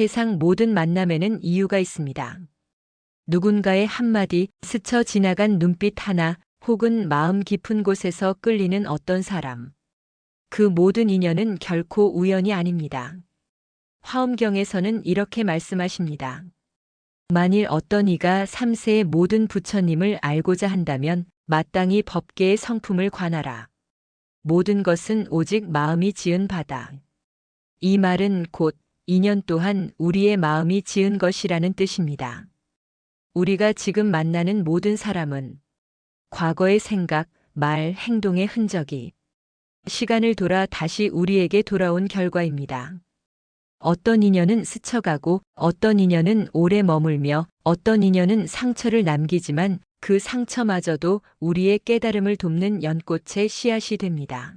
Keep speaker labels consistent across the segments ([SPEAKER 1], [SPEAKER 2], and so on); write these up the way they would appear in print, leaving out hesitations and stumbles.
[SPEAKER 1] 세상 모든 만남에는 이유가 있습니다. 누군가의 한마디, 스쳐 지나간 눈빛 하나, 혹은 마음 깊은 곳에서 끌리는 어떤 사람. 그 모든 인연은 결코 우연이 아닙니다. 화엄경에서는 이렇게 말씀하십니다. 만일 어떤 이가 3세의 모든 부처님을 알고자 한다면 마땅히 법계의 성품을 관하라. 모든 것은 오직 마음이 지은 바다. 이 말은 곧 인연 또한 우리의 마음이 지은 것이라는 뜻입니다. 우리가 지금 만나는 모든 사람은 과거의 생각, 말, 행동의 흔적이 시간을 돌아 다시 우리에게 돌아온 결과입니다. 어떤 인연은 스쳐가고 어떤 인연은 오래 머물며 어떤 인연은 상처를 남기지만 그 상처마저도 우리의 깨달음을 돕는 연꽃의 씨앗이 됩니다.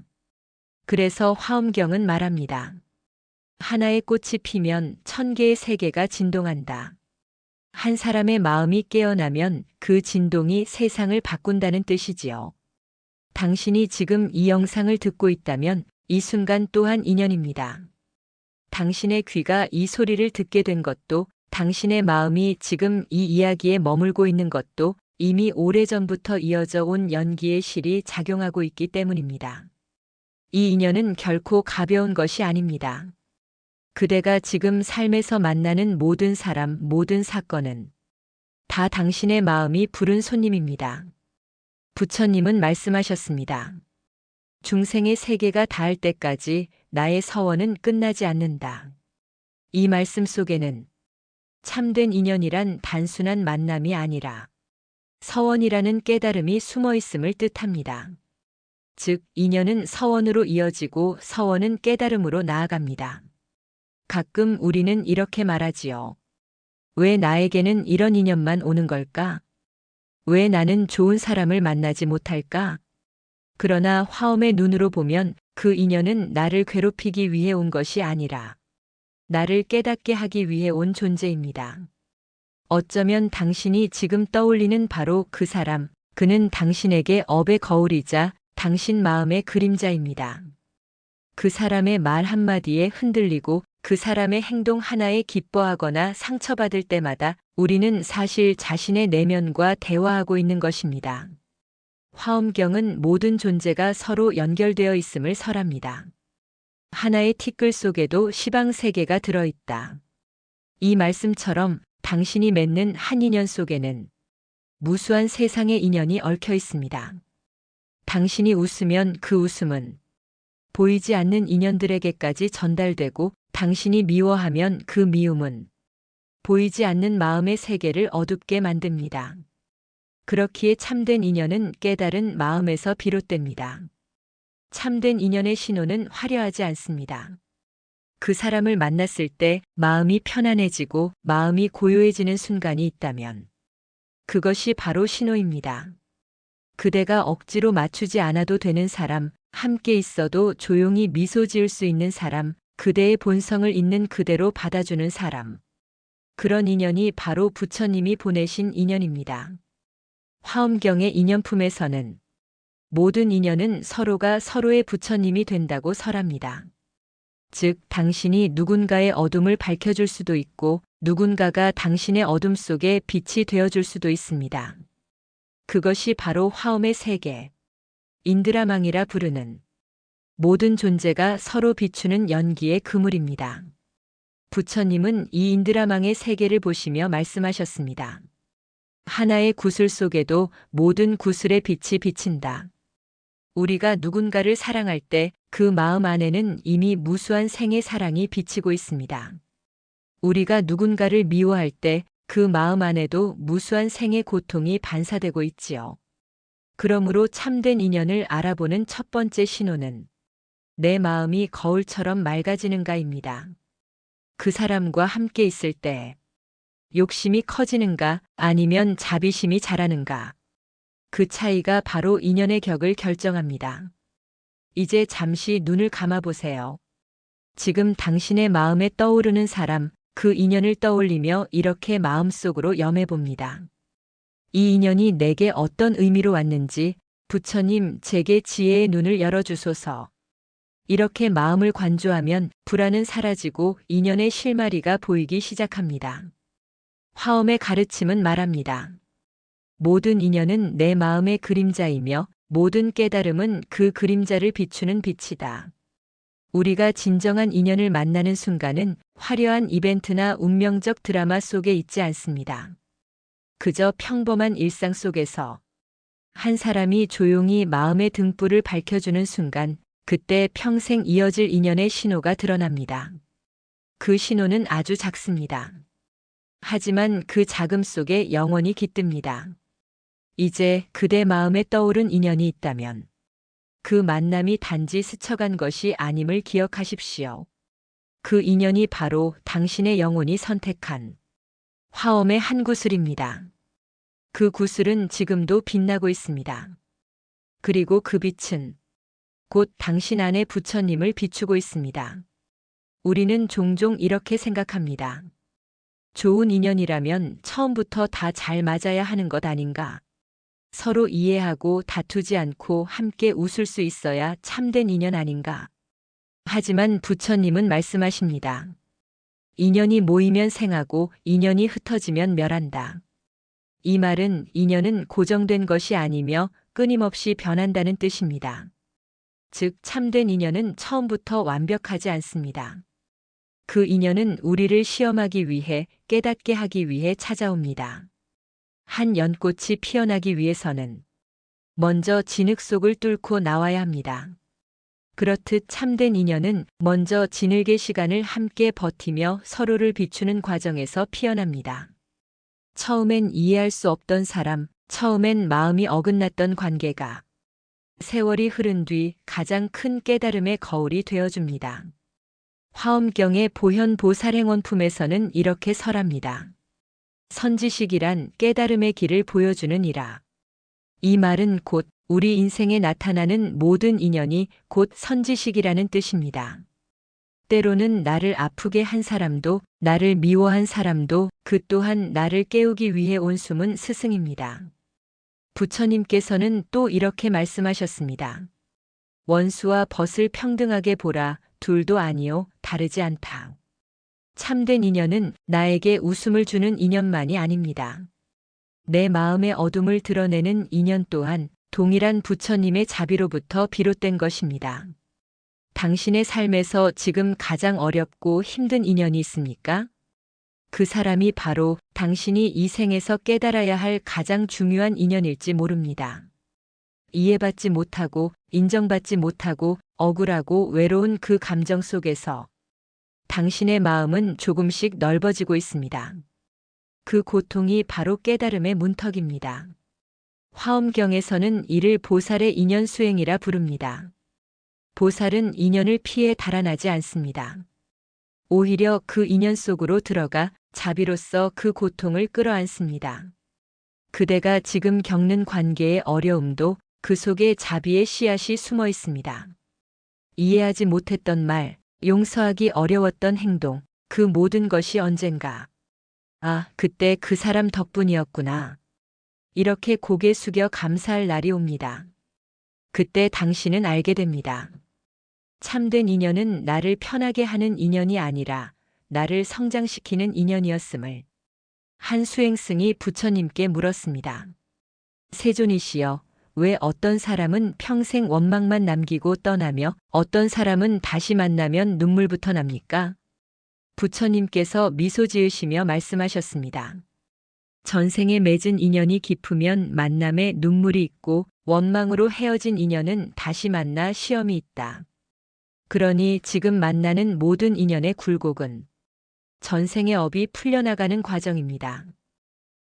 [SPEAKER 1] 그래서 화엄경은 말합니다. 하나의 꽃이 피면 1000개의 세계가 진동한다. 한 사람의 마음이 깨어나면 그 진동이 세상을 바꾼다는 뜻이지요. 당신이 지금 이 영상을 듣고 있다면 이 순간 또한 인연입니다. 당신의 귀가 이 소리를 듣게 된 것도, 당신의 마음이 지금 이 이야기에 머물고 있는 것도 이미 오래전부터 이어져 온 연기의 실이 작용하고 있기 때문입니다. 이 인연은 결코 가벼운 것이 아닙니다. 그대가 지금 삶에서 만나는 모든 사람, 모든 사건은 다 당신의 마음이 부른 손님입니다. 부처님은 말씀하셨습니다. 중생의 세계가 닿을 때까지 나의 서원은 끝나지 않는다. 이 말씀 속에는 참된 인연이란 단순한 만남이 아니라 서원이라는 깨달음이 숨어 있음을 뜻합니다. 즉, 인연은 서원으로 이어지고 서원은 깨달음으로 나아갑니다. 가끔 우리는 이렇게 말하지요. 왜 나에게는 이런 인연만 오는 걸까? 왜 나는 좋은 사람을 만나지 못할까? 그러나 화엄의 눈으로 보면 그 인연은 나를 괴롭히기 위해 온 것이 아니라 나를 깨닫게 하기 위해 온 존재입니다. 어쩌면 당신이 지금 떠올리는 바로 그 사람, 그는 당신에게 업의 거울이자 당신 마음의 그림자입니다. 그 사람의 말 한마디에 흔들리고 그 사람의 행동 하나에 기뻐하거나 상처받을 때마다 우리는 사실 자신의 내면과 대화하고 있는 것입니다. 화엄경은 모든 존재가 서로 연결되어 있음을 설합니다. 하나의 티끌 속에도 시방세계가 들어있다. 이 말씀처럼 당신이 맺는 한 인연 속에는 무수한 세상의 인연이 얽혀 있습니다. 당신이 웃으면 그 웃음은 보이지 않는 인연들에게까지 전달되고 당신이 미워하면 그 미움은 보이지 않는 마음의 세계를 어둡게 만듭니다. 그렇기에 참된 인연은 깨달은 마음에서 비롯됩니다. 참된 인연의 신호는 화려하지 않습니다. 그 사람을 만났을 때 마음이 편안해지고 마음이 고요해지는 순간이 있다면 그것이 바로 신호입니다. 그대가 억지로 맞추지 않아도 되는 사람, 함께 있어도 조용히 미소 지을 수 있는 사람, 그대의 본성을 있는 그대로 받아주는 사람. 그런 인연이 바로 부처님이 보내신 인연입니다. 화엄경의 인연품에서는 모든 인연은 서로가 서로의 부처님이 된다고 설합니다. 즉, 당신이 누군가의 어둠을 밝혀줄 수도 있고 누군가가 당신의 어둠 속에 빛이 되어줄 수도 있습니다. 그것이 바로 화엄의 세계, 인드라망이라 부르는 모든 존재가 서로 비추는 연기의 그물입니다. 부처님은 이 인드라망의 세계를 보시며 말씀하셨습니다. 하나의 구슬 속에도 모든 구슬의 빛이 비친다. 우리가 누군가를 사랑할 때 그 마음 안에는 이미 무수한 생의 사랑이 비치고 있습니다. 우리가 누군가를 미워할 때 그 마음 안에도 무수한 생의 고통이 반사되고 있지요. 그러므로 참된 인연을 알아보는 첫 번째 신호는 내 마음이 거울처럼 맑아지는가입니다. 그 사람과 함께 있을 때 욕심이 커지는가 아니면 자비심이 자라는가. 그 차이가 바로 인연의 격을 결정합니다. 이제 잠시 눈을 감아보세요. 지금 당신의 마음에 떠오르는 사람, 그 인연을 떠올리며 이렇게 마음속으로 염해봅니다. 이 인연이 내게 어떤 의미로 왔는지 부처님 제게 지혜의 눈을 열어주소서. 이렇게 마음을 관조하면 불안은 사라지고 인연의 실마리가 보이기 시작합니다. 화엄의 가르침은 말합니다. 모든 인연은 내 마음의 그림자이며 모든 깨달음은 그 그림자를 비추는 빛이다. 우리가 진정한 인연을 만나는 순간은 화려한 이벤트나 운명적 드라마 속에 있지 않습니다. 그저 평범한 일상 속에서 한 사람이 조용히 마음의 등불을 밝혀주는 순간, 그때 평생 이어질 인연의 신호가 드러납니다. 그 신호는 아주 작습니다. 하지만 그 작음 속에 영원히 깃듭니다. 이제 그대 마음에 떠오른 인연이 있다면 그 만남이 단지 스쳐간 것이 아님을 기억하십시오. 그 인연이 바로 당신의 영혼이 선택한 화엄의 한 구슬입니다. 그 구슬은 지금도 빛나고 있습니다. 그리고 그 빛은 곧 당신 안의 부처님을 비추고 있습니다. 우리는 종종 이렇게 생각합니다. 좋은 인연이라면 처음부터 다 잘 맞아야 하는 것 아닌가? 서로 이해하고 다투지 않고 함께 웃을 수 있어야 참된 인연 아닌가? 하지만 부처님은 말씀하십니다. 인연이 모이면 생하고 인연이 흩어지면 멸한다. 이 말은 인연은 고정된 것이 아니며 끊임없이 변한다는 뜻입니다. 즉, 참된 인연은 처음부터 완벽하지 않습니다. 그 인연은 우리를 시험하기 위해, 깨닫게 하기 위해 찾아옵니다. 한 연꽃이 피어나기 위해서는 먼저 진흙 속을 뚫고 나와야 합니다. 그렇듯 참된 인연은 먼저 진흙의 시간을 함께 버티며 서로를 비추는 과정에서 피어납니다. 처음엔 이해할 수 없던 사람, 처음엔 마음이 어긋났던 관계가 세월이 흐른 뒤 가장 큰 깨달음의 거울이 되어줍니다. 화엄경의 보현보살행원품에서는 이렇게 설합니다. 선지식이란 깨달음의 길을 보여주는 이라. 이 말은 곧 우리 인생에 나타나는 모든 인연이 곧 선지식이라는 뜻입니다. 때로는 나를 아프게 한 사람도, 나를 미워한 사람도 그 또한 나를 깨우기 위해 온 숨은 스승입니다. 부처님께서는 또 이렇게 말씀하셨습니다. 원수와 벗을 평등하게 보라. 둘도 아니요 다르지 않다. 참된 인연은 나에게 웃음을 주는 인연만이 아닙니다. 내 마음의 어둠을 드러내는 인연 또한 동일한 부처님의 자비로부터 비롯된 것입니다. 당신의 삶에서 지금 가장 어렵고 힘든 인연이 있습니까? 그 사람이 바로 당신이 이 생에서 깨달아야 할 가장 중요한 인연일지 모릅니다. 이해받지 못하고 인정받지 못하고 억울하고 외로운 그 감정 속에서 당신의 마음은 조금씩 넓어지고 있습니다. 그 고통이 바로 깨달음의 문턱입니다. 화엄경에서는 이를 보살의 인연 수행이라 부릅니다. 보살은 인연을 피해 달아나지 않습니다. 오히려 그 인연 속으로 들어가 자비로써 그 고통을 끌어안습니다. 그대가 지금 겪는 관계의 어려움도 그 속에 자비의 씨앗이 숨어 있습니다. 이해하지 못했던 말, 용서하기 어려웠던 행동, 그 모든 것이 언젠가 아, 그때 그 사람 덕분이었구나. 이렇게 고개 숙여 감사할 날이 옵니다. 그때 당신은 알게 됩니다. 참된 인연은 나를 편하게 하는 인연이 아니라 나를 성장시키는 인연이었음을. 한 수행승이 부처님께 물었습니다. 세존이시여, 왜 어떤 사람은 평생 원망만 남기고 떠나며 어떤 사람은 다시 만나면 눈물부터 납니까? 부처님께서 미소 지으시며 말씀하셨습니다. 전생에 맺은 인연이 깊으면 만남에 눈물이 있고 원망으로 헤어진 인연은 다시 만나 시험이 있다. 그러니 지금 만나는 모든 인연의 굴곡은 전생의 업이 풀려나가는 과정입니다.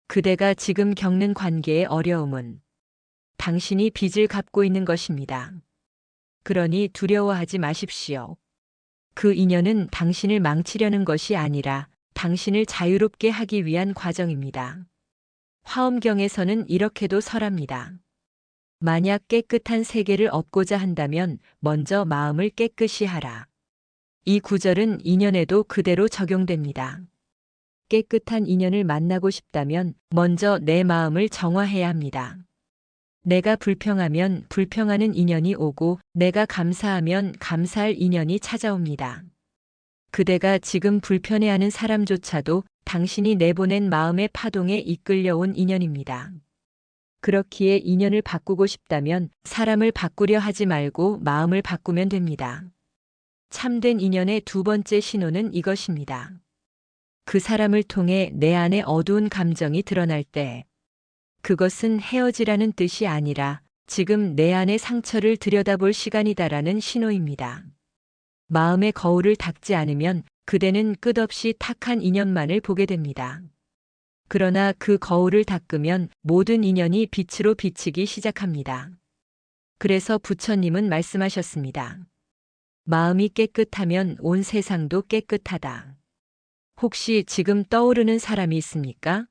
[SPEAKER 1] 그대가 지금 겪는 관계의 어려움은 당신이 빚을 갚고 있는 것입니다. 그러니 두려워하지 마십시오. 그 인연은 당신을 망치려는 것이 아니라 당신을 자유롭게 하기 위한 과정입니다. 화엄경에서는 이렇게도 설합니다. 만약 깨끗한 세계를 얻고자 한다면 먼저 마음을 깨끗이 하라. 이 구절은 인연에도 그대로 적용됩니다. 깨끗한 인연을 만나고 싶다면 먼저 내 마음을 정화해야 합니다. 내가 불평하면 불평하는 인연이 오고 내가 감사하면 감사할 인연이 찾아옵니다. 그대가 지금 불편해하는 사람조차도 당신이 내보낸 마음의 파동에 이끌려온 인연입니다. 그렇기에 인연을 바꾸고 싶다면 사람을 바꾸려 하지 말고 마음을 바꾸면 됩니다. 참된 인연의 두 번째 신호는 이것입니다. 그 사람을 통해 내 안에 어두운 감정이 드러날 때 그것은 헤어지라는 뜻이 아니라 지금 내 안의 상처를 들여다볼 시간이다라는 신호입니다. 마음의 거울을 닦지 않으면 그대는 끝없이 탁한 인연만을 보게 됩니다. 그러나 그 거울을 닦으면 모든 인연이 빛으로 비치기 시작합니다. 그래서 부처님은 말씀하셨습니다. 마음이 깨끗하면 온 세상도 깨끗하다. 혹시 지금 떠오르는 사람이 있습니까?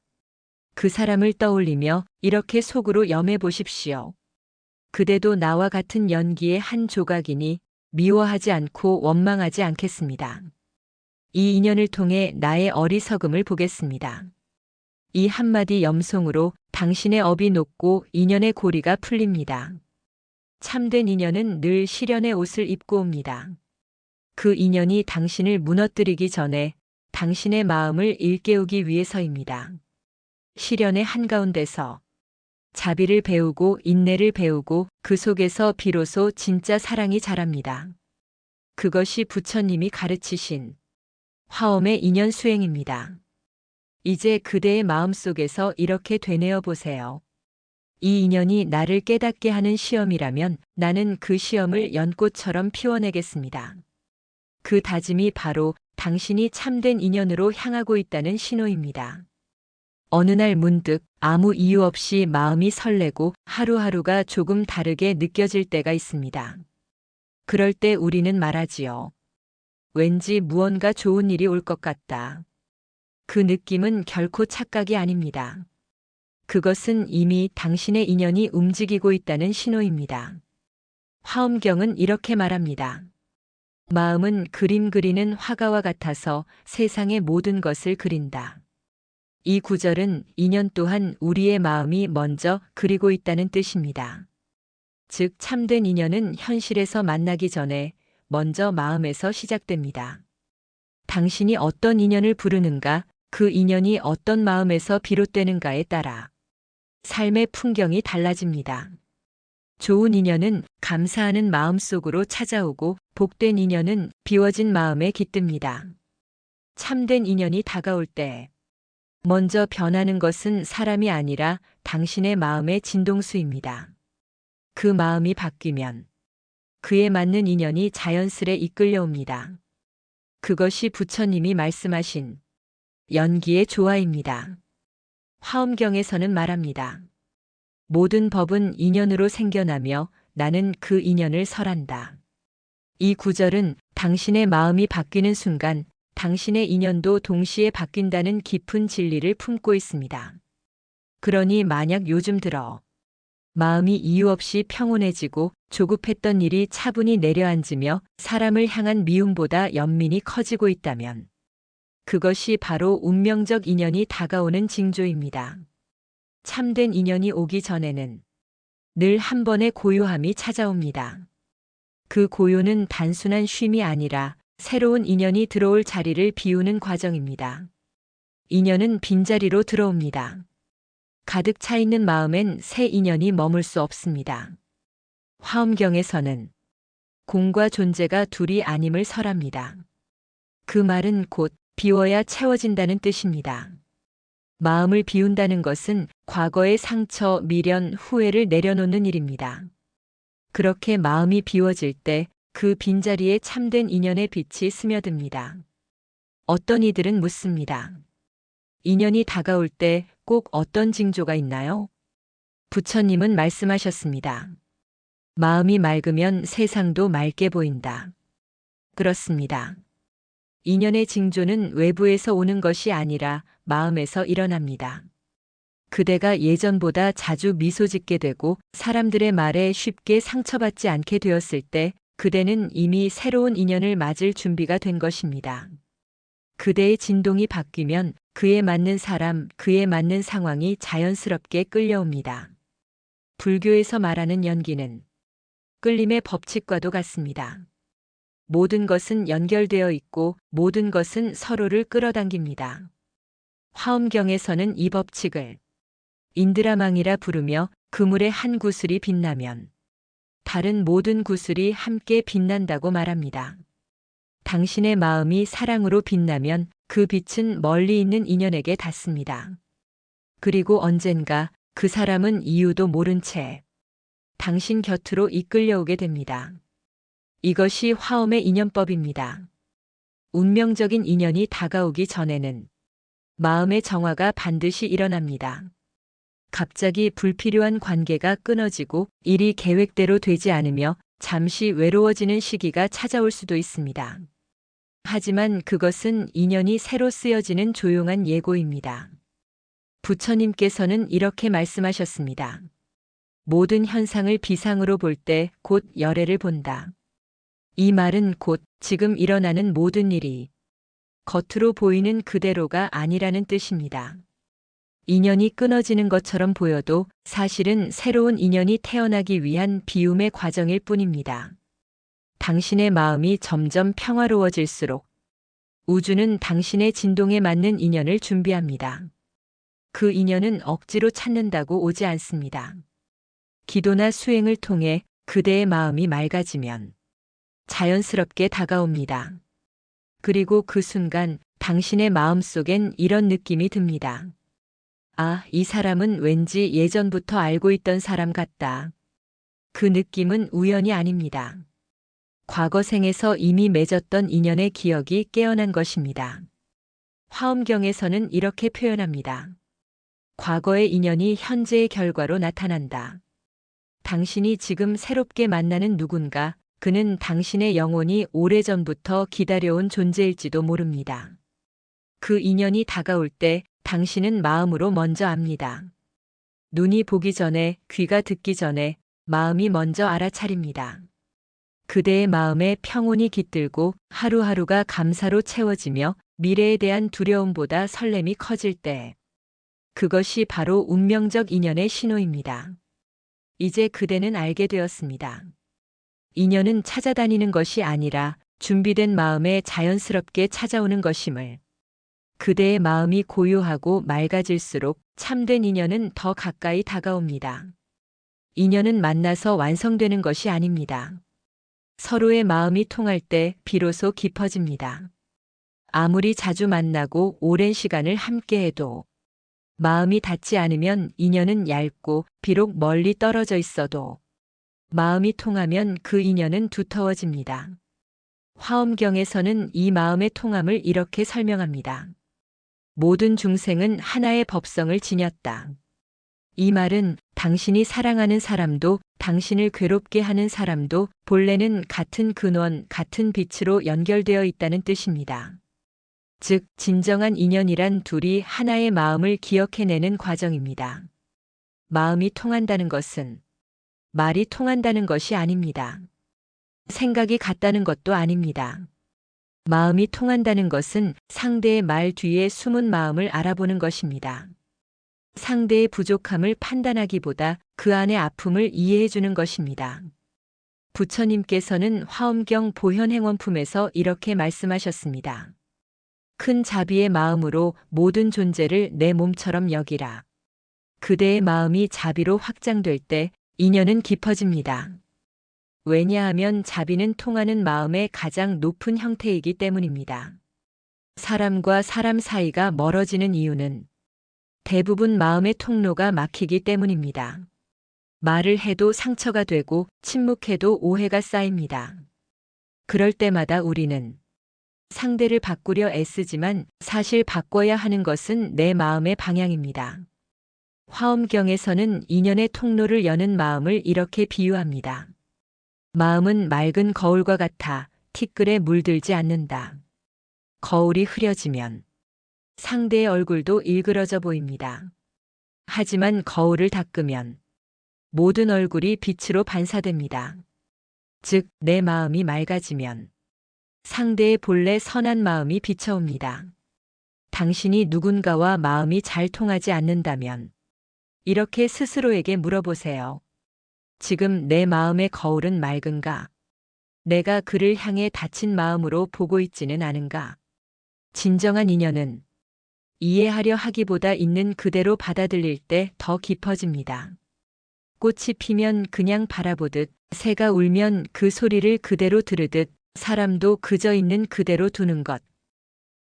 [SPEAKER 1] 그 사람을 떠올리며 이렇게 속으로 염해 보십시오. 그대도 나와 같은 연기의 한 조각이니 미워하지 않고 원망하지 않겠습니다. 이 인연을 통해 나의 어리석음을 보겠습니다. 이 한마디 염송으로 당신의 업이 녹고 인연의 고리가 풀립니다. 참된 인연은 늘 시련의 옷을 입고 옵니다. 그 인연이 당신을 무너뜨리기 전에 당신의 마음을 일깨우기 위해서입니다. 시련의 한가운데서 자비를 배우고 인내를 배우고 그 속에서 비로소 진짜 사랑이 자랍니다. 그것이 부처님이 가르치신 화엄의 인연 수행입니다. 이제 그대의 마음속에서 이렇게 되뇌어 보세요. 이 인연이 나를 깨닫게 하는 시험이라면 나는 그 시험을 연꽃처럼 피워내겠습니다. 그 다짐이 바로 당신이 참된 인연으로 향하고 있다는 신호입니다. 어느 날 문득 아무 이유 없이 마음이 설레고 하루하루가 조금 다르게 느껴질 때가 있습니다. 그럴 때 우리는 말하지요. 왠지 무언가 좋은 일이 올 것 같다. 그 느낌은 결코 착각이 아닙니다. 그것은 이미 당신의 인연이 움직이고 있다는 신호입니다. 화엄경은 이렇게 말합니다. 마음은 그림 그리는 화가와 같아서 세상의 모든 것을 그린다. 이 구절은 인연 또한 우리의 마음이 먼저 그리고 있다는 뜻입니다. 즉 참된 인연은 현실에서 만나기 전에 먼저 마음에서 시작됩니다. 당신이 어떤 인연을 부르는가, 그 인연이 어떤 마음에서 비롯되는가에 따라 삶의 풍경이 달라집니다. 좋은 인연은 감사하는 마음 속으로 찾아오고 복된 인연은 비워진 마음에 깃듭니다. 참된 인연이 다가올 때 먼저 변하는 것은 사람이 아니라 당신의 마음의 진동수입니다. 그 마음이 바뀌면 그에 맞는 인연이 자연스레 이끌려옵니다. 그것이 부처님이 말씀하신 연기의 조화입니다. 화엄경에서는 말합니다. 모든 법은 인연으로 생겨나며 나는 그 인연을 설한다. 이 구절은 당신의 마음이 바뀌는 순간 당신의 인연도 동시에 바뀐다는 깊은 진리를 품고 있습니다. 그러니 만약 요즘 들어 마음이 이유 없이 평온해지고 조급했던 일이 차분히 내려앉으며 사람을 향한 미움보다 연민이 커지고 있다면 그것이 바로 운명적 인연이 다가오는 징조입니다. 참된 인연이 오기 전에는 늘 한 번의 고요함이 찾아옵니다. 그 고요는 단순한 쉼이 아니라 새로운 인연이 들어올 자리를 비우는 과정입니다. 인연은 빈자리로 들어옵니다. 가득 차 있는 마음엔 새 인연이 머물 수 없습니다. 화엄경에서는 공과 존재가 둘이 아님을 설합니다. 그 말은 곧 비워야 채워진다는 뜻입니다. 마음을 비운다는 것은 과거의 상처, 미련, 후회를 내려놓는 일입니다. 그렇게 마음이 비워질 때 그 빈자리에 참된 인연의 빛이 스며듭니다. 어떤 이들은 묻습니다. 인연이 다가올 때 꼭 어떤 징조가 있나요? 부처님은 말씀하셨습니다. 마음이 맑으면 세상도 맑게 보인다. 그렇습니다. 인연의 징조는 외부에서 오는 것이 아니라 마음에서 일어납니다. 그대가 예전보다 자주 미소 짓게 되고 사람들의 말에 쉽게 상처받지 않게 되었을 때 그대는 이미 새로운 인연을 맞을 준비가 된 것입니다. 그대의 진동이 바뀌면 그에 맞는 사람, 그에 맞는 상황이 자연스럽게 끌려옵니다. 불교에서 말하는 연기는 끌림의 법칙과도 같습니다. 모든 것은 연결되어 있고 모든 것은 서로를 끌어당깁니다. 화엄경에서는 이 법칙을 인드라망이라 부르며 그물의 한 구슬이 빛나면 다른 모든 구슬이 함께 빛난다고 말합니다. 당신의 마음이 사랑으로 빛나면 그 빛은 멀리 있는 인연에게 닿습니다. 그리고 언젠가 그 사람은 이유도 모른 채 당신 곁으로 이끌려오게 됩니다. 이것이 화엄의 인연법입니다. 운명적인 인연이 다가오기 전에는 마음의 정화가 반드시 일어납니다. 갑자기 불필요한 관계가 끊어지고 일이 계획대로 되지 않으며 잠시 외로워지는 시기가 찾아올 수도 있습니다. 하지만 그것은 인연이 새로 쓰여지는 조용한 예고입니다. 부처님께서는 이렇게 말씀하셨습니다. 모든 현상을 비상으로 볼 때 곧 열애를 본다. 이 말은 곧 지금 일어나는 모든 일이 겉으로 보이는 그대로가 아니라는 뜻입니다. 인연이 끊어지는 것처럼 보여도 사실은 새로운 인연이 태어나기 위한 비움의 과정일 뿐입니다. 당신의 마음이 점점 평화로워질수록 우주는 당신의 진동에 맞는 인연을 준비합니다. 그 인연은 억지로 찾는다고 오지 않습니다. 기도나 수행을 통해 그대의 마음이 맑아지면 자연스럽게 다가옵니다. 그리고 그 순간 당신의 마음속엔 이런 느낌이 듭니다. 아, 이 사람은 왠지 예전부터 알고 있던 사람 같다. 그 느낌은 우연이 아닙니다. 과거 생에서 이미 맺었던 인연의 기억이 깨어난 것입니다. 화엄경에서는 이렇게 표현합니다. 과거의 인연이 현재의 결과로 나타난다. 당신이 지금 새롭게 만나는 누군가, 그는 당신의 영혼이 오래전부터 기다려온 존재일지도 모릅니다. 그 인연이 다가올 때 당신은 마음으로 먼저 압니다. 눈이 보기 전에, 귀가 듣기 전에 마음이 먼저 알아차립니다. 그대의 마음에 평온이 깃들고 하루하루가 감사로 채워지며 미래에 대한 두려움보다 설렘이 커질 때 그것이 바로 운명적 인연의 신호입니다. 이제 그대는 알게 되었습니다. 인연은 찾아다니는 것이 아니라 준비된 마음에 자연스럽게 찾아오는 것임을. 그대의 마음이 고요하고 맑아질수록 참된 인연은 더 가까이 다가옵니다. 인연은 만나서 완성되는 것이 아닙니다. 서로의 마음이 통할 때 비로소 깊어집니다. 아무리 자주 만나고 오랜 시간을 함께해도 마음이 닿지 않으면 인연은 얇고 비록 멀리 떨어져 있어도 마음이 통하면 그 인연은 두터워집니다. 화엄경에서는 이 마음의 통함을 이렇게 설명합니다. 모든 중생은 하나의 법성을 지녔다. 이 말은 당신이 사랑하는 사람도 당신을 괴롭게 하는 사람도 본래는 같은 근원, 같은 빛으로 연결되어 있다는 뜻입니다. 즉, 진정한 인연이란 둘이 하나의 마음을 기억해내는 과정입니다. 마음이 통한다는 것은 말이 통한다는 것이 아닙니다. 생각이 같다는 것도 아닙니다. 마음이 통한다는 것은 상대의 말 뒤에 숨은 마음을 알아보는 것입니다. 상대의 부족함을 판단하기보다 그 안의 아픔을 이해해주는 것입니다. 부처님께서는 화엄경 보현행원품에서 이렇게 말씀하셨습니다. 큰 자비의 마음으로 모든 존재를 내 몸처럼 여기라. 그대의 마음이 자비로 확장될 때 인연은 깊어집니다. 왜냐하면 자비는 통하는 마음의 가장 높은 형태이기 때문입니다. 사람과 사람 사이가 멀어지는 이유는 대부분 마음의 통로가 막히기 때문입니다. 말을 해도 상처가 되고 침묵해도 오해가 쌓입니다. 그럴 때마다 우리는 상대를 바꾸려 애쓰지만 사실 바꿔야 하는 것은 내 마음의 방향입니다. 화엄경에서는 인연의 통로를 여는 마음을 이렇게 비유합니다. 마음은 맑은 거울과 같아 티끌에 물들지 않는다. 거울이 흐려지면 상대의 얼굴도 일그러져 보입니다. 하지만 거울을 닦으면 모든 얼굴이 빛으로 반사됩니다. 즉, 내 마음이 맑아지면 상대의 본래 선한 마음이 비춰옵니다. 당신이 누군가와 마음이 잘 통하지 않는다면 이렇게 스스로에게 물어보세요. 지금 내 마음의 거울은 맑은가? 내가 그를 향해 닫힌 마음으로 보고 있지는 않은가? 진정한 인연은 이해하려 하기보다 있는 그대로 받아들일 때 더 깊어집니다. 꽃이 피면 그냥 바라보듯, 새가 울면 그 소리를 그대로 들으듯, 사람도 그저 있는 그대로 두는 것.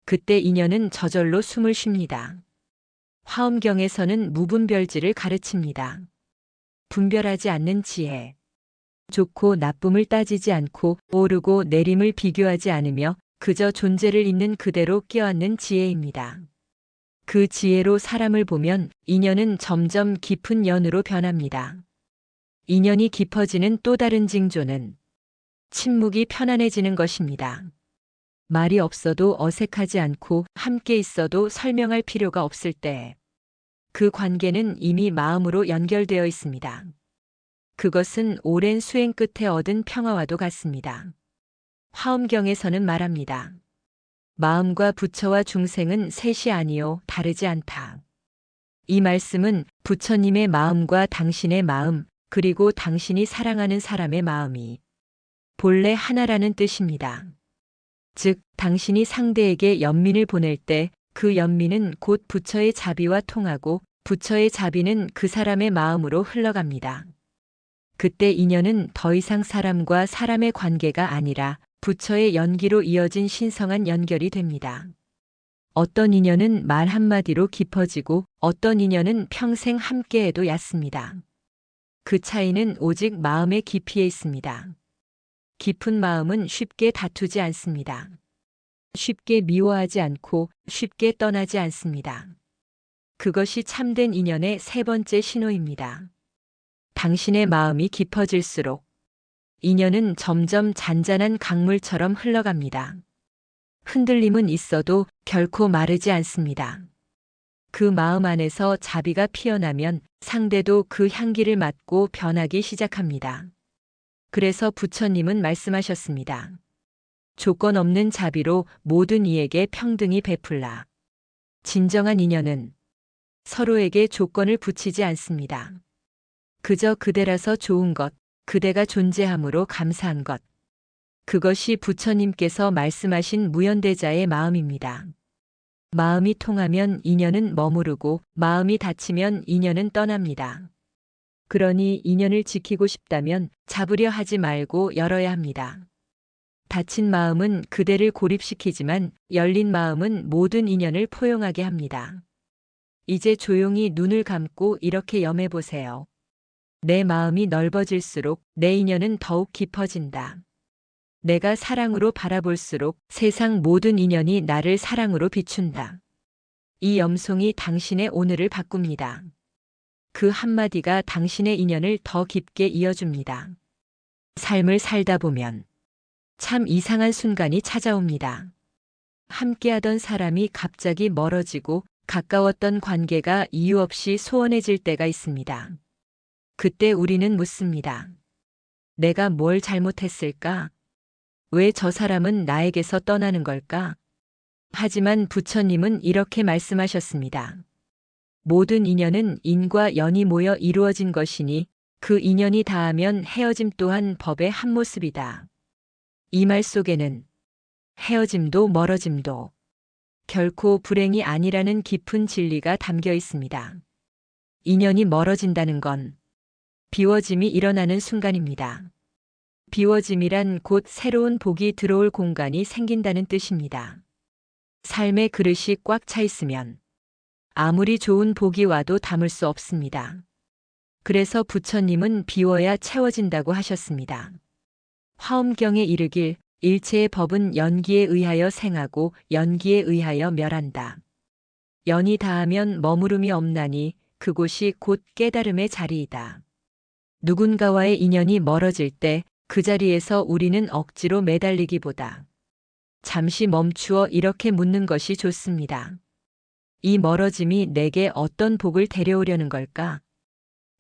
[SPEAKER 1] 그때 인연은 저절로 숨을 쉽니다. 화엄경에서는 무분별지를 가르칩니다. 분별하지 않는 지혜. 좋고 나쁨을 따지지 않고 오르고 내림을 비교하지 않으며 그저 존재를 있는 그대로 껴안는 지혜입니다. 그 지혜로 사람을 보면 인연은 점점 깊은 연으로 변합니다. 인연이 깊어지는 또 다른 징조는 침묵이 편안해지는 것입니다. 말이 없어도 어색하지 않고 함께 있어도 설명할 필요가 없을 때 그 관계는 이미 마음으로 연결되어 있습니다. 그것은 오랜 수행 끝에 얻은 평화와도 같습니다. 화엄경에서는 말합니다. 마음과 부처와 중생은 셋이 아니요 다르지 않다. 이 말씀은 부처님의 마음과 당신의 마음, 그리고 당신이 사랑하는 사람의 마음이 본래 하나라는 뜻입니다. 즉, 당신이 상대에게 연민을 보낼 때 그 연민은 곧 부처의 자비와 통하고 부처의 자비는 그 사람의 마음으로 흘러갑니다. 그때 인연은 더 이상 사람과 사람의 관계가 아니라 부처의 연기로 이어진 신성한 연결이 됩니다. 어떤 인연은 말 한마디로 깊어지고 어떤 인연은 평생 함께해도 얕습니다. 그 차이는 오직 마음의 깊이에 있습니다. 깊은 마음은 쉽게 다투지 않습니다. 쉽게 미워하지 않고 쉽게 떠나지 않습니다. 그것이 참된 인연의 세 번째 신호입니다. 당신의 마음이 깊어질수록 인연은 점점 잔잔한 강물처럼 흘러갑니다. 흔들림은 있어도 결코 마르지 않습니다. 그 마음 안에서 자비가 피어나면 상대도 그 향기를 맡고 변하기 시작합니다. 그래서 부처님은 말씀하셨습니다. 조건 없는 자비로 모든 이에게 평등히 베풀라. 진정한 인연은 서로에게 조건을 붙이지 않습니다. 그저 그대라서 좋은 것, 그대가 존재함으로 감사한 것. 그것이 부처님께서 말씀하신 무연대자의 마음입니다. 마음이 통하면 인연은 머무르고 마음이 닫히면 인연은 떠납니다. 그러니 인연을 지키고 싶다면 잡으려 하지 말고 열어야 합니다. 닫힌 마음은 그대를 고립시키지만 열린 마음은 모든 인연을 포용하게 합니다. 이제 조용히 눈을 감고 이렇게 염해보세요. 내 마음이 넓어질수록 내 인연은 더욱 깊어진다. 내가 사랑으로 바라볼수록 세상 모든 인연이 나를 사랑으로 비춘다. 이 염송이 당신의 오늘을 바꿉니다. 그 한마디가 당신의 인연을 더 깊게 이어줍니다. 삶을 살다 보면 참 이상한 순간이 찾아옵니다. 함께하던 사람이 갑자기 멀어지고 가까웠던 관계가 이유 없이 소원해질 때가 있습니다. 그때 우리는 묻습니다. 내가 뭘 잘못했을까? 왜 저 사람은 나에게서 떠나는 걸까? 하지만 부처님은 이렇게 말씀하셨습니다. 모든 인연은 인과 연이 모여 이루어진 것이니 그 인연이 닿으면 헤어짐 또한 법의 한 모습이다. 이 말 속에는 헤어짐도 멀어짐도 결코 불행이 아니라는 깊은 진리가 담겨 있습니다. 인연이 멀어진다는 건 비워짐이 일어나는 순간입니다. 비워짐이란 곧 새로운 복이 들어올 공간이 생긴다는 뜻입니다. 삶의 그릇이 꽉 차 있으면 아무리 좋은 복이 와도 담을 수 없습니다. 그래서 부처님은 비워야 채워진다고 하셨습니다. 화엄경에 이르길 일체의 법은 연기에 의하여 생하고 연기에 의하여 멸한다. 연이 닿으면 머무름이 없나니 그곳이 곧 깨달음의 자리이다. 누군가와의 인연이 멀어질 때 그 자리에서 우리는 억지로 매달리기보다 잠시 멈추어 이렇게 묻는 것이 좋습니다. 이 멀어짐이 내게 어떤 복을 데려오려는 걸까?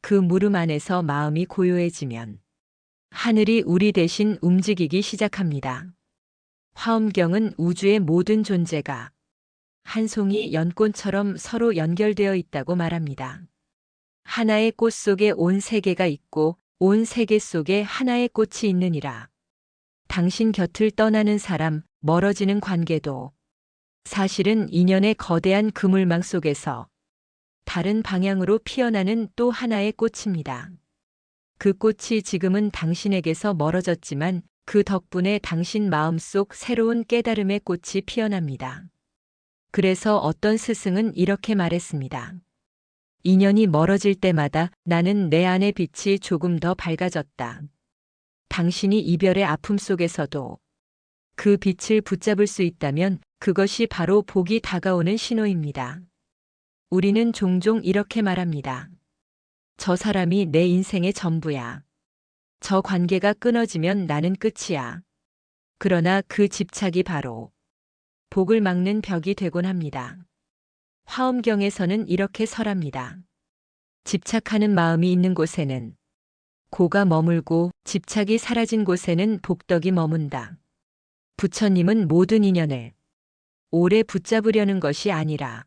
[SPEAKER 1] 그 물음 안에서 마음이 고요해지면 하늘이 우리 대신 움직이기 시작합니다. 화엄경은 우주의 모든 존재가 한 송이 연꽃처럼 서로 연결되어 있다고 말합니다. 하나의 꽃 속에 온 세계가 있고 온 세계 속에 하나의 꽃이 있느니라. 당신 곁을 떠나는 사람, 멀어지는 관계도 사실은 인연의 거대한 그물망 속에서 다른 방향으로 피어나는 또 하나의 꽃입니다. 그 꽃이 지금은 당신에게서 멀어졌지만 그 덕분에 당신 마음속 새로운 깨달음의 꽃이 피어납니다. 그래서 어떤 스승은 이렇게 말했습니다. 인연이 멀어질 때마다 나는 내 안의 빛이 조금 더 밝아졌다. 당신이 이별의 아픔 속에서도 그 빛을 붙잡을 수 있다면 그것이 바로 복이 다가오는 신호입니다. 우리는 종종 이렇게 말합니다. 저 사람이 내 인생의 전부야. 저 관계가 끊어지면 나는 끝이야. 그러나 그 집착이 바로 복을 막는 벽이 되곤 합니다. 화엄경에서는 이렇게 설합니다. 집착하는 마음이 있는 곳에는 고가 머물고 집착이 사라진 곳에는 복덕이 머문다. 부처님은 모든 인연을 오래 붙잡으려는 것이 아니라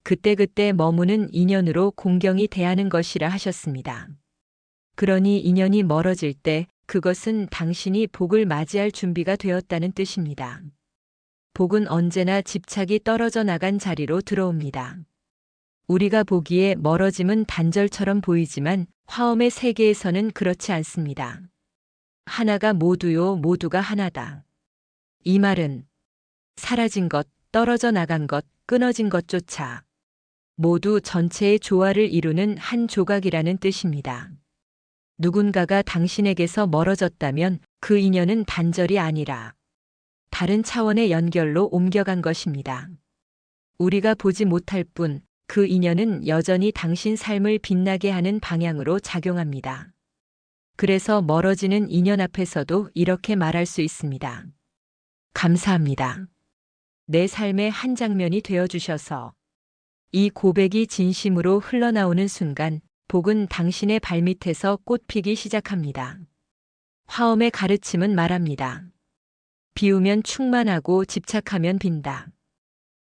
[SPEAKER 1] 그때그때 머무는 인연으로 공경히 대하는 것이라 하셨습니다. 그러니 인연이 멀어질 때 그것은 당신이 복을 맞이할 준비가 되었다는 뜻입니다. 복은 언제나 집착이 떨어져 나간 자리로 들어옵니다. 우리가 보기에 멀어짐은 단절처럼 보이지만 화엄의 세계에서는 그렇지 않습니다. 하나가 모두요, 모두가 하나다. 이 말은 사라진 것, 떨어져 나간 것, 끊어진 것조차 모두 전체의 조화를 이루는 한 조각이라는 뜻입니다. 누군가가 당신에게서 멀어졌다면 그 인연은 단절이 아니라 다른 차원의 연결로 옮겨간 것입니다. 우리가 보지 못할 뿐 그 인연은 여전히 당신 삶을 빛나게 하는 방향으로 작용합니다. 그래서 멀어지는 인연 앞에서도 이렇게 말할 수 있습니다. 감사합니다. 내 삶의 한 장면이 되어주셔서. 이 고백이 진심으로 흘러나오는 순간 복은 당신의 발밑에서 꽃피기 시작합니다. 화엄의 가르침은 말합니다. 비우면 충만하고 집착하면 빈다.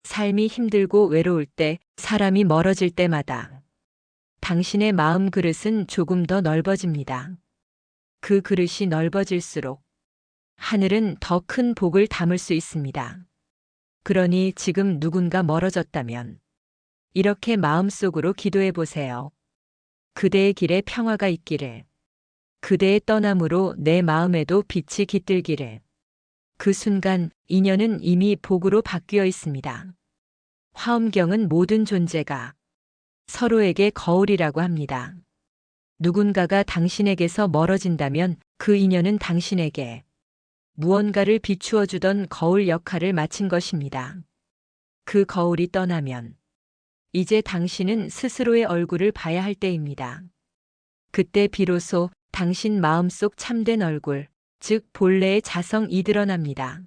[SPEAKER 1] 삶이 힘들고 외로울 때, 사람이 멀어질 때마다 당신의 마음 그릇은 조금 더 넓어집니다. 그 그릇이 넓어질수록 하늘은 더 큰 복을 담을 수 있습니다. 그러니 지금 누군가 멀어졌다면 이렇게 마음속으로 기도해 보세요. 그대의 길에 평화가 있기를. 그대의 떠남으로 내 마음에도 빛이 깃들기를. 그 순간 인연은 이미 복으로 바뀌어 있습니다. 화엄경은 모든 존재가 서로에게 거울이라고 합니다. 누군가가 당신에게서 멀어진다면 그 인연은 당신에게 무언가를 비추어 주던 거울 역할을 마친 것입니다. 그 거울이 떠나면 이제 당신은 스스로의 얼굴을 봐야 할 때입니다. 그때 비로소 당신 마음속 참된 얼굴, 즉 본래의 자성이 드러납니다.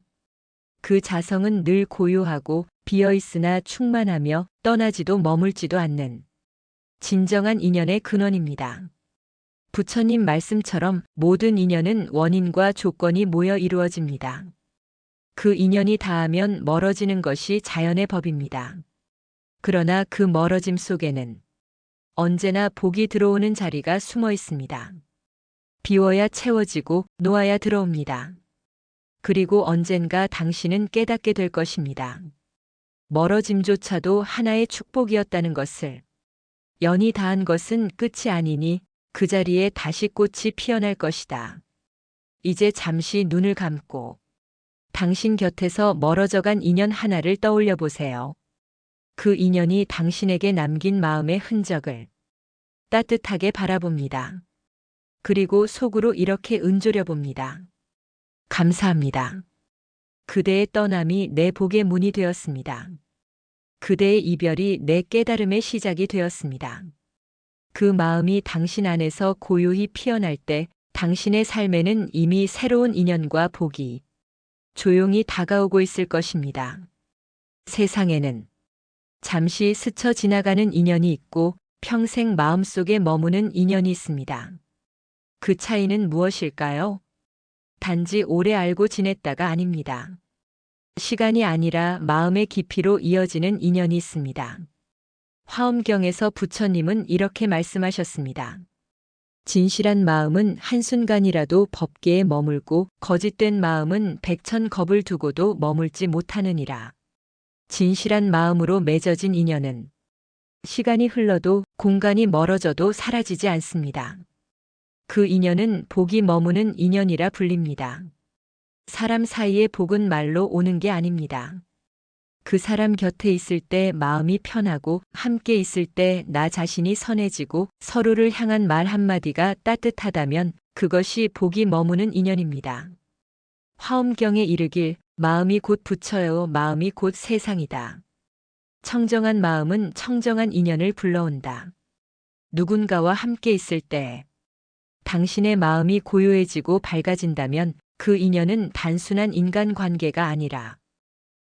[SPEAKER 1] 그 자성은 늘 고요하고 비어있으나 충만하며 떠나지도 머물지도 않는 진정한 인연의 근원입니다. 부처님 말씀처럼 모든 인연은 원인과 조건이 모여 이루어집니다. 그 인연이 닿으면 멀어지는 것이 자연의 법입니다. 그러나 그 멀어짐 속에는 언제나 복이 들어오는 자리가 숨어 있습니다. 비워야 채워지고 놓아야 들어옵니다. 그리고 언젠가 당신은 깨닫게 될 것입니다. 멀어짐조차도 하나의 축복이었다는 것을. 연이 닿은 것은 끝이 아니니 그 자리에 다시 꽃이 피어날 것이다. 이제 잠시 눈을 감고 당신 곁에서 멀어져간 인연 하나를 떠올려 보세요. 그 인연이 당신에게 남긴 마음의 흔적을 따뜻하게 바라봅니다. 그리고 속으로 이렇게 은조려 봅니다. 감사합니다. 그대의 떠남이 내 복의 문이 되었습니다. 그대의 이별이 내 깨달음의 시작이 되었습니다. 그 마음이 당신 안에서 고요히 피어날 때 당신의 삶에는 이미 새로운 인연과 복이 조용히 다가오고 있을 것입니다. 세상에는 잠시 스쳐 지나가는 인연이 있고 평생 마음속에 머무는 인연이 있습니다. 그 차이는 무엇일까요? 단지 오래 알고 지냈다가 아닙니다. 시간이 아니라 마음의 깊이로 이어지는 인연이 있습니다. 화엄경에서 부처님은 이렇게 말씀하셨습니다. 진실한 마음은 한순간이라도 법계에 머물고 거짓된 마음은 백천 겁을 두고도 머물지 못하느니라. 진실한 마음으로 맺어진 인연은 시간이 흘러도 공간이 멀어져도 사라지지 않습니다. 그 인연은 복이 머무는 인연이라 불립니다. 사람 사이의 복은 말로 오는 게 아닙니다. 그 사람 곁에 있을 때 마음이 편하고 함께 있을 때 나 자신이 선해지고 서로를 향한 말 한마디가 따뜻하다면 그것이 복이 머무는 인연입니다. 화엄경에 이르길 마음이 곧 부처요 마음이 곧 세상이다. 청정한 마음은 청정한 인연을 불러온다. 누군가와 함께 있을 때 당신의 마음이 고요해지고 밝아진다면 그 인연은 단순한 인간관계가 아니라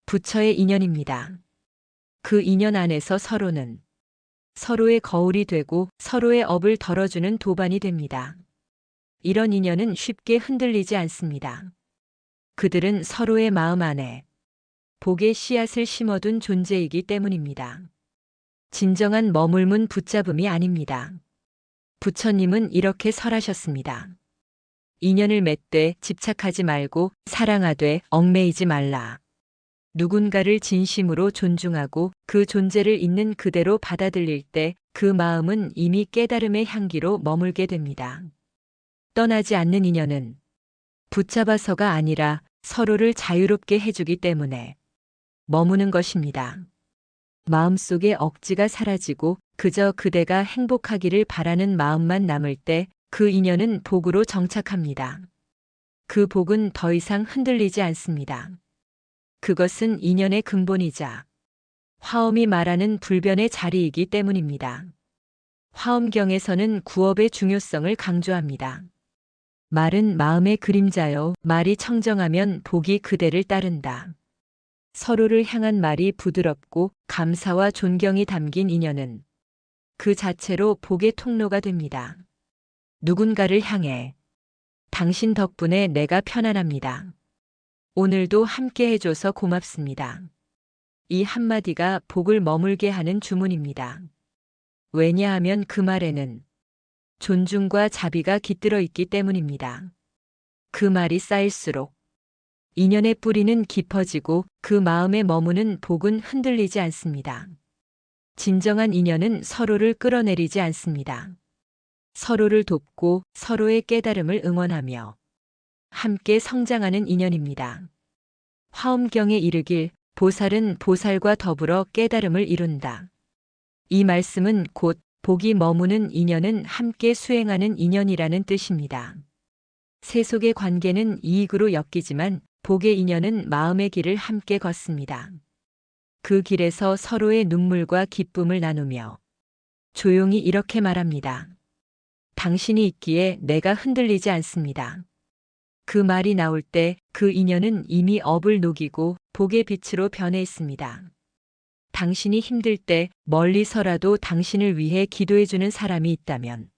[SPEAKER 1] 부처의 인연입니다. 그 인연 안에서 서로는 서로의 거울이 되고 서로의 업을 덜어주는 도반이 됩니다. 이런 인연은 쉽게 흔들리지 않습니다. 그들은 서로의 마음 안에 복의 씨앗을 심어둔 존재이기 때문입니다. 진정한 머물문 붙잡음이 아닙니다. 부처님은 이렇게 설하셨습니다. 인연을 맺되 집착하지 말고 사랑하되 얽매이지 말라. 누군가를 진심으로 존중하고 그 존재를 있는 그대로 받아들일 때 그 마음은 이미 깨달음의 향기로 머물게 됩니다. 떠나지 않는 인연은 붙잡아서가 아니라 서로를 자유롭게 해주기 때문에 머무는 것입니다. 마음속에 억지가 사라지고 그저 그대가 행복하기를 바라는 마음만 남을 때 그 인연은 복으로 정착합니다. 그 복은 더 이상 흔들리지 않습니다. 그것은 인연의 근본이자 화엄이 말하는 불변의 자리이기 때문입니다. 화엄경에서는 구업의 중요성을 강조합니다. 말은 마음의 그림자요. 말이 청정하면 복이 그대를 따른다. 서로를 향한 말이 부드럽고 감사와 존경이 담긴 인연은 그 자체로 복의 통로가 됩니다. 누군가를 향해 당신 덕분에 내가 편안합니다. 오늘도 함께 해줘서 고맙습니다. 이 한마디가 복을 머물게 하는 주문입니다. 왜냐하면 그 말에는 존중과 자비가 깃들어 있기 때문입니다. 그 말이 쌓일수록 인연의 뿌리는 깊어지고 그 마음에 머무는 복은 흔들리지 않습니다. 진정한 인연은 서로를 끌어내리지 않습니다. 서로를 돕고 서로의 깨달음을 응원하며 함께 성장하는 인연입니다. 화엄경에 이르길 보살은 보살과 더불어 깨달음을 이룬다. 이 말씀은 곧 복이 머무는 인연은 함께 수행하는 인연이라는 뜻입니다. 세속의 관계는 이익으로 엮이지만 복의 인연은 마음의 길을 함께 걷습니다. 그 길에서 서로의 눈물과 기쁨을 나누며 조용히 이렇게 말합니다. 당신이 있기에 내가 흔들리지 않습니다. 그 말이 나올 때 그 인연은 이미 업을 녹이고 복의 빛으로 변해 있습니다. 당신이 힘들 때 멀리서라도 당신을 위해 기도해주는 사람이 있다면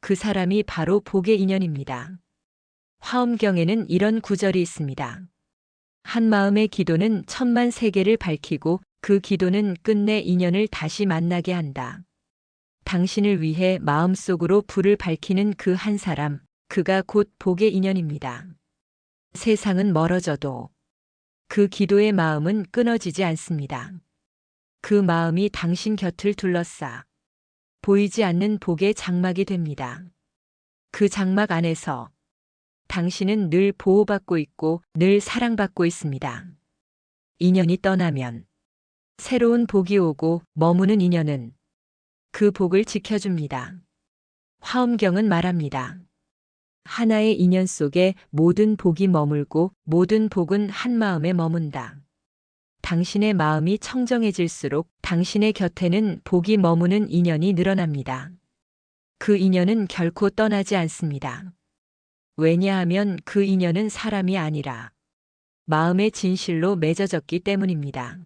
[SPEAKER 1] 그 사람이 바로 복의 인연입니다. 화엄경에는 이런 구절이 있습니다. 한 마음의 기도는 천만 세계를 밝히고 그 기도는 끝내 인연을 다시 만나게 한다. 당신을 위해 마음속으로 불을 밝히는 그 한 사람, 그가 곧 복의 인연입니다. 세상은 멀어져도 그 기도의 마음은 끊어지지 않습니다. 그 마음이 당신 곁을 둘러싸 보이지 않는 복의 장막이 됩니다. 그 장막 안에서 당신은 늘 보호받고 있고 늘 사랑받고 있습니다. 인연이 떠나면 새로운 복이 오고 머무는 인연은 그 복을 지켜줍니다. 화엄경은 말합니다. 하나의 인연 속에 모든 복이 머물고 모든 복은 한 마음에 머문다. 당신의 마음이 청정해질수록 당신의 곁에는 복이 머무는 인연이 늘어납니다. 그 인연은 결코 떠나지 않습니다. 왜냐하면 그 인연은 사람이 아니라 마음의 진실로 맺어졌기 때문입니다.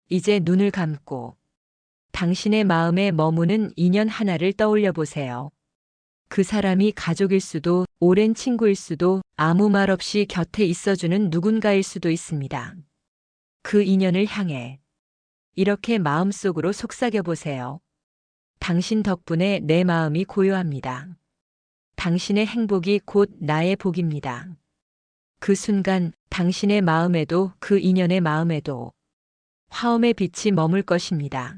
[SPEAKER 1] 이제 눈을 감고 당신의 마음에 머무는 인연 하나를 떠올려 보세요. 그 사람이 가족일 수도, 오랜 친구일 수도, 아무 말 없이 곁에 있어주는 누군가일 수도 있습니다. 그 인연을 향해 이렇게 마음속으로 속삭여 보세요. 당신 덕분에 내 마음이 고요합니다. 당신의 행복이 곧 나의 복입니다. 그 순간 당신의 마음에도 그 인연의 마음에도 화엄의 빛이 머물 것입니다.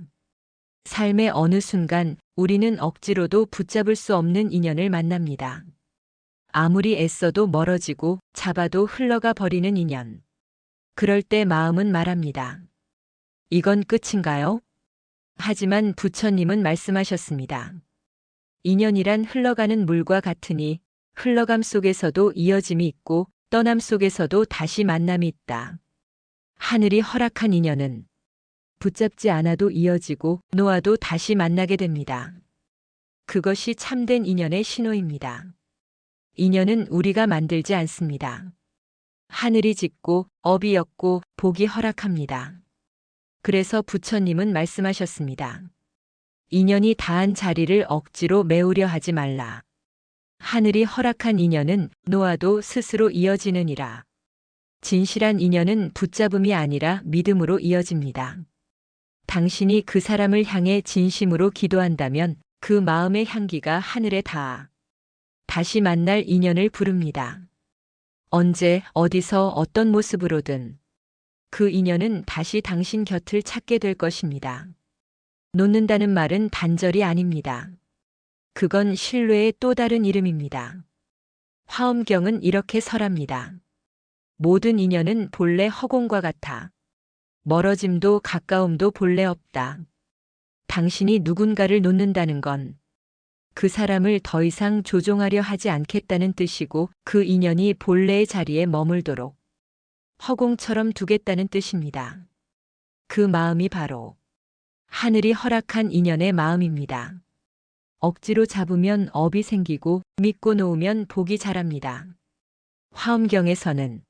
[SPEAKER 1] 삶의 어느 순간 우리는 억지로도 붙잡을 수 없는 인연을 만납니다. 아무리 애써도 멀어지고 잡아도 흘러가 버리는 인연. 그럴 때 마음은 말합니다. 이건 끝인가요? 하지만 부처님은 말씀하셨습니다. 인연이란 흘러가는 물과 같으니 흘러감 속에서도 이어짐이 있고 떠남 속에서도 다시 만남이 있다. 하늘이 허락한 인연은 붙잡지 않아도 이어지고 놓아도 다시 만나게 됩니다. 그것이 참된 인연의 신호입니다. 인연은 우리가 만들지 않습니다. 하늘이 짓고 업이 엮고 복이 허락합니다. 그래서 부처님은 말씀하셨습니다. 인연이 닿은 자리를 억지로 메우려 하지 말라. 하늘이 허락한 인연은 놓아도 스스로 이어지느니라. 진실한 인연은 붙잡음이 아니라 믿음으로 이어집니다. 당신이 그 사람을 향해 진심으로 기도한다면 그 마음의 향기가 하늘에 닿아 다시 만날 인연을 부릅니다. 언제, 어디서, 어떤 모습으로든 그 인연은 다시 당신 곁을 찾게 될 것입니다. 놓는다는 말은 단절이 아닙니다. 그건 신뢰의 또 다른 이름입니다. 화엄경은 이렇게 설합니다. 모든 인연은 본래 허공과 같아. 멀어짐도 가까움도 본래 없다. 당신이 누군가를 놓는다는 건 그 사람을 더 이상 조종하려 하지 않겠다는 뜻이고 그 인연이 본래의 자리에 머물도록 허공처럼 두겠다는 뜻입니다. 그 마음이 바로 하늘이 허락한 인연의 마음입니다. 억지로 잡으면 업이 생기고 믿고 놓으면 복이 자랍니다. 화엄경에서는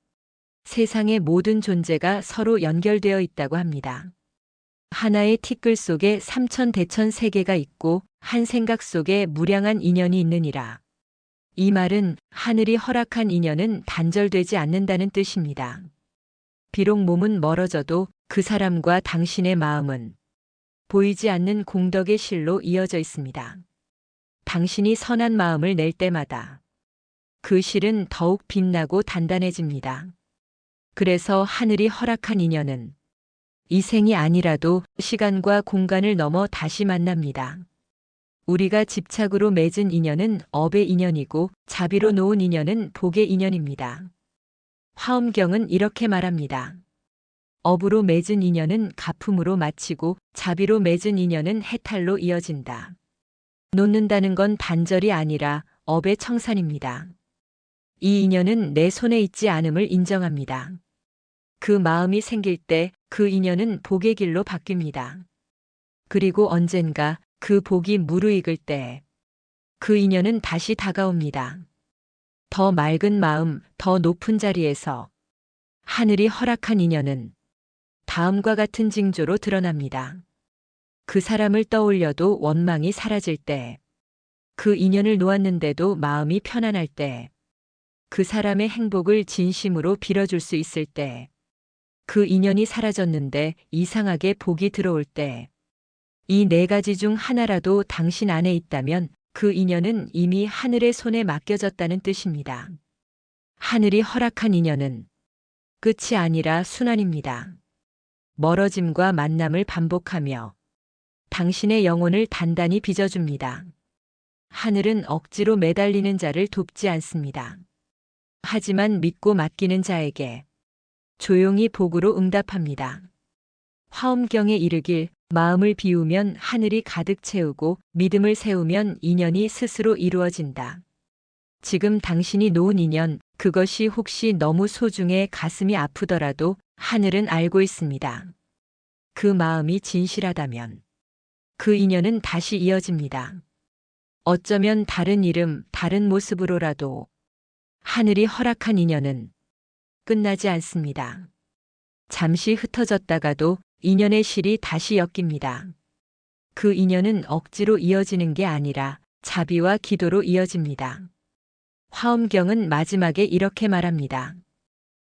[SPEAKER 1] 세상의 모든 존재가 서로 연결되어 있다고 합니다. 하나의 티끌 속에 삼천대천 세계가 있고 한 생각 속에 무량한 인연이 있느니라. 이 말은 하늘이 허락한 인연은 단절되지 않는다는 뜻입니다. 비록 몸은 멀어져도 그 사람과 당신의 마음은 보이지 않는 공덕의 실로 이어져 있습니다. 당신이 선한 마음을 낼 때마다 그 실은 더욱 빛나고 단단해집니다. 그래서 하늘이 허락한 인연은 이 생이 아니라도 시간과 공간을 넘어 다시 만납니다. 우리가 집착으로 맺은 인연은 업의 인연이고 자비로 놓은 인연은 복의 인연입니다. 화엄경은 이렇게 말합니다. 업으로 맺은 인연은 가품으로 마치고 자비로 맺은 인연은 해탈로 이어진다. 놓는다는 건 단절이 아니라 업의 청산입니다. 이 인연은 내 손에 있지 않음을 인정합니다. 그 마음이 생길 때 그 인연은 복의 길로 바뀝니다. 그리고 언젠가 그 복이 무르익을 때 그 인연은 다시 다가옵니다. 더 맑은 마음, 더 높은 자리에서 하늘이 허락한 인연은 다음과 같은 징조로 드러납니다. 그 사람을 떠올려도 원망이 사라질 때, 그 인연을 놓았는데도 마음이 편안할 때, 그 사람의 행복을 진심으로 빌어줄 수 있을 때, 그 인연이 사라졌는데 이상하게 복이 들어올 때, 이 네 가지 중 하나라도 당신 안에 있다면 그 인연은 이미 하늘의 손에 맡겨졌다는 뜻입니다. 하늘이 허락한 인연은 끝이 아니라 순환입니다. 멀어짐과 만남을 반복하며 당신의 영혼을 단단히 빚어줍니다. 하늘은 억지로 매달리는 자를 돕지 않습니다. 하지만 믿고 맡기는 자에게 조용히 복으로 응답합니다. 화엄경에 이르길 마음을 비우면 하늘이 가득 채우고 믿음을 세우면 인연이 스스로 이루어진다. 지금 당신이 놓은 인연, 그것이 혹시 너무 소중해 가슴이 아프더라도 하늘은 알고 있습니다. 그 마음이 진실하다면 그 인연은 다시 이어집니다. 어쩌면 다른 이름, 다른 모습으로라도 하늘이 허락한 인연은 끝나지 않습니다. 잠시 흩어졌다가도 인연의 실이 다시 엮입니다. 그 인연은 억지로 이어지는 게 아니라 자비와 기도로 이어집니다. 화엄경은 마지막에 이렇게 말합니다.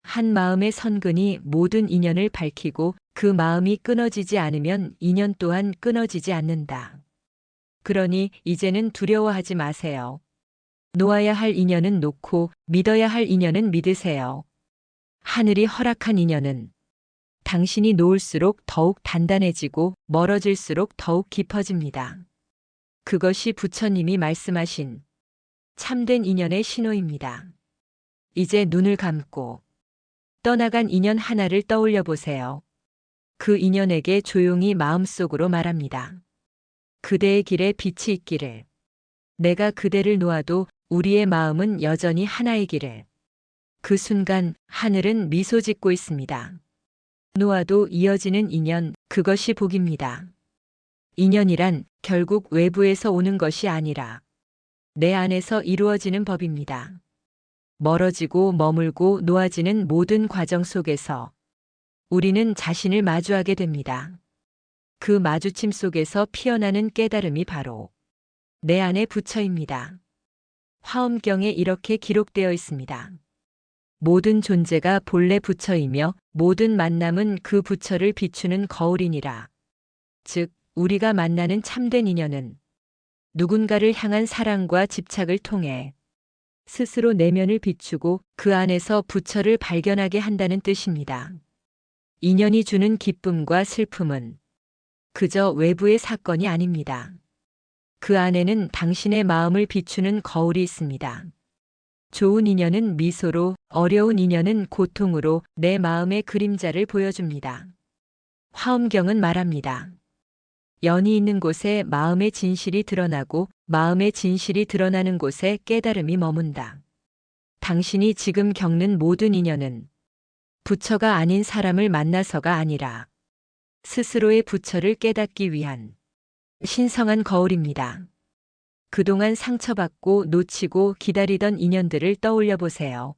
[SPEAKER 1] 한 마음의 선근이 모든 인연을 밝히고 그 마음이 끊어지지 않으면 인연 또한 끊어지지 않는다. 그러니 이제는 두려워하지 마세요. 놓아야 할 인연은 놓고 믿어야 할 인연은 믿으세요. 하늘이 허락한 인연은 당신이 놓을수록 더욱 단단해지고 멀어질수록 더욱 깊어집니다. 그것이 부처님이 말씀하신 참된 인연의 신호입니다. 이제 눈을 감고 떠나간 인연 하나를 떠올려 보세요. 그 인연에게 조용히 마음속으로 말합니다. 그대의 길에 빛이 있기를. 내가 그대를 놓아도 우리의 마음은 여전히 하나이기를. 그 순간 하늘은 미소 짓고 있습니다. 놓아도 이어지는 인연, 그것이 복입니다. 인연이란 결국 외부에서 오는 것이 아니라 내 안에서 이루어지는 법입니다. 멀어지고 머물고 놓아지는 모든 과정 속에서 우리는 자신을 마주하게 됩니다. 그 마주침 속에서 피어나는 깨달음이 바로 내 안의 부처입니다. 화엄경에 이렇게 기록되어 있습니다. 모든 존재가 본래 부처이며 모든 만남은 그 부처를 비추는 거울이니라. 즉, 우리가 만나는 참된 인연은 누군가를 향한 사랑과 집착을 통해 스스로 내면을 비추고 그 안에서 부처를 발견하게 한다는 뜻입니다. 인연이 주는 기쁨과 슬픔은 그저 외부의 사건이 아닙니다. 그 안에는 당신의 마음을 비추는 거울이 있습니다. 좋은 인연은 미소로, 어려운 인연은 고통으로 내 마음의 그림자를 보여줍니다. 화엄경은 말합니다. 연이 있는 곳에 마음의 진실이 드러나고 마음의 진실이 드러나는 곳에 깨달음이 머문다. 당신이 지금 겪는 모든 인연은 부처가 아닌 사람을 만나서가 아니라 스스로의 부처를 깨닫기 위한 신성한 거울입니다. 그동안 상처받고 놓치고 기다리던 인연들을 떠올려 보세요.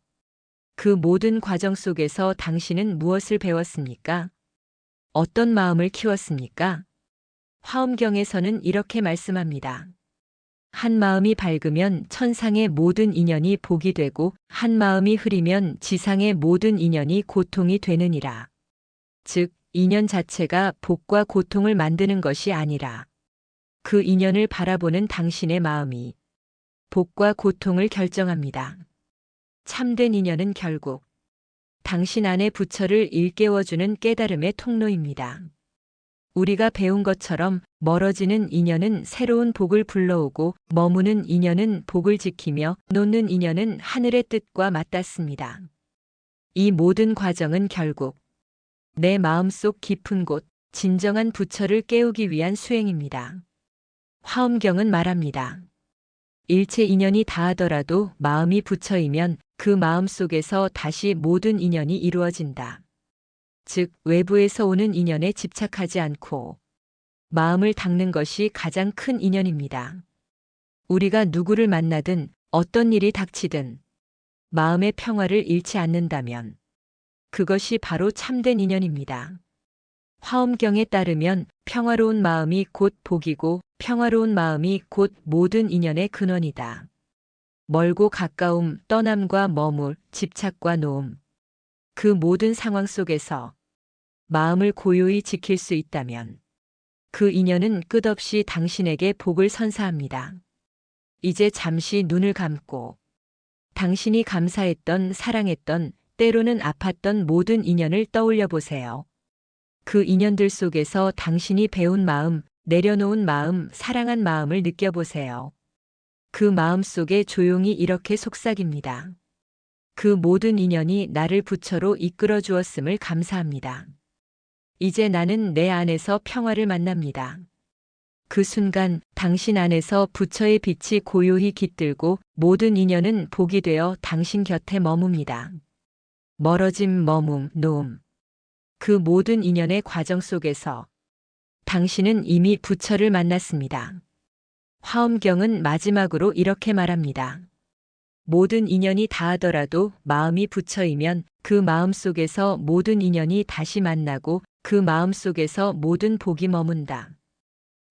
[SPEAKER 1] 그 모든 과정 속에서 당신은 무엇을 배웠습니까? 어떤 마음을 키웠습니까? 화엄경에서는 이렇게 말씀합니다. 한 마음이 밝으면 천상의 모든 인연이 복이 되고 한 마음이 흐리면 지상의 모든 인연이 고통이 되느니라. 즉, 인연 자체가 복과 고통을 만드는 것이 아니라 그 인연을 바라보는 당신의 마음이 복과 고통을 결정합니다. 참된 인연은 결국 당신 안의 부처를 일깨워주는 깨달음의 통로입니다. 우리가 배운 것처럼 멀어지는 인연은 새로운 복을 불러오고 머무는 인연은 복을 지키며 놓는 인연은 하늘의 뜻과 맞닿습니다. 이 모든 과정은 결국 내 마음속 깊은 곳, 진정한 부처를 깨우기 위한 수행입니다. 화엄경은 말합니다. 일체 인연이 다하더라도 마음이 부처이면 그 마음 속에서 다시 모든 인연이 이루어진다. 즉, 외부에서 오는 인연에 집착하지 않고 마음을 닦는 것이 가장 큰 인연입니다. 우리가 누구를 만나든 어떤 일이 닥치든 마음의 평화를 잃지 않는다면 그것이 바로 참된 인연입니다. 화엄경에 따르면 평화로운 마음이 곧 복이고 평화로운 마음이 곧 모든 인연의 근원이다. 멀고 가까움, 떠남과 머물, 집착과 놓음. 그 모든 상황 속에서 마음을 고요히 지킬 수 있다면 그 인연은 끝없이 당신에게 복을 선사합니다. 이제 잠시 눈을 감고 당신이 감사했던, 사랑했던, 때로는 아팠던 모든 인연을 떠올려 보세요. 그 인연들 속에서 당신이 배운 마음, 내려놓은 마음, 사랑한 마음을 느껴보세요. 그 마음 속에 조용히 이렇게 속삭입니다. 그 모든 인연이 나를 부처로 이끌어 주었음을 감사합니다. 이제 나는 내 안에서 평화를 만납니다. 그 순간 당신 안에서 부처의 빛이 고요히 깃들고 모든 인연은 복이 되어 당신 곁에 머뭅니다. 멀어짐, 머문, 놓음. 그 모든 인연의 과정 속에서 당신은 이미 부처를 만났습니다. 화엄경은 마지막으로 이렇게 말합니다. 모든 인연이 다하더라도 마음이 부처이면 그 마음 속에서 모든 인연이 다시 만나고 그 마음 속에서 모든 복이 머문다.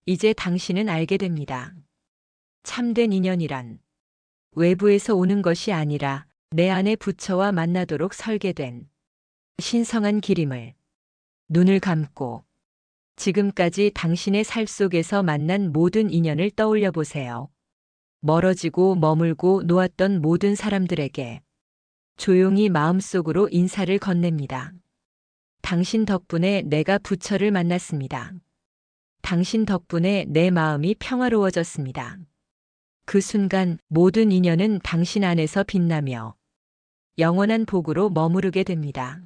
[SPEAKER 1] 이제 당신은 알게 됩니다. 참된 인연이란 외부에서 오는 것이 아니라 내 안의 부처와 만나도록 설계된 신성한 길임을. 눈을 감고 지금까지 당신의 삶 속에서 만난 모든 인연을 떠올려 보세요. 멀어지고 머물고 놓았던 모든 사람들에게 조용히 마음속으로 인사를 건넵니다. 당신 덕분에 내가 부처를 만났습니다. 당신 덕분에 내 마음이 평화로워졌습니다. 그 순간 모든 인연은 당신 안에서 빛나며 영원한 복으로 머무르게 됩니다.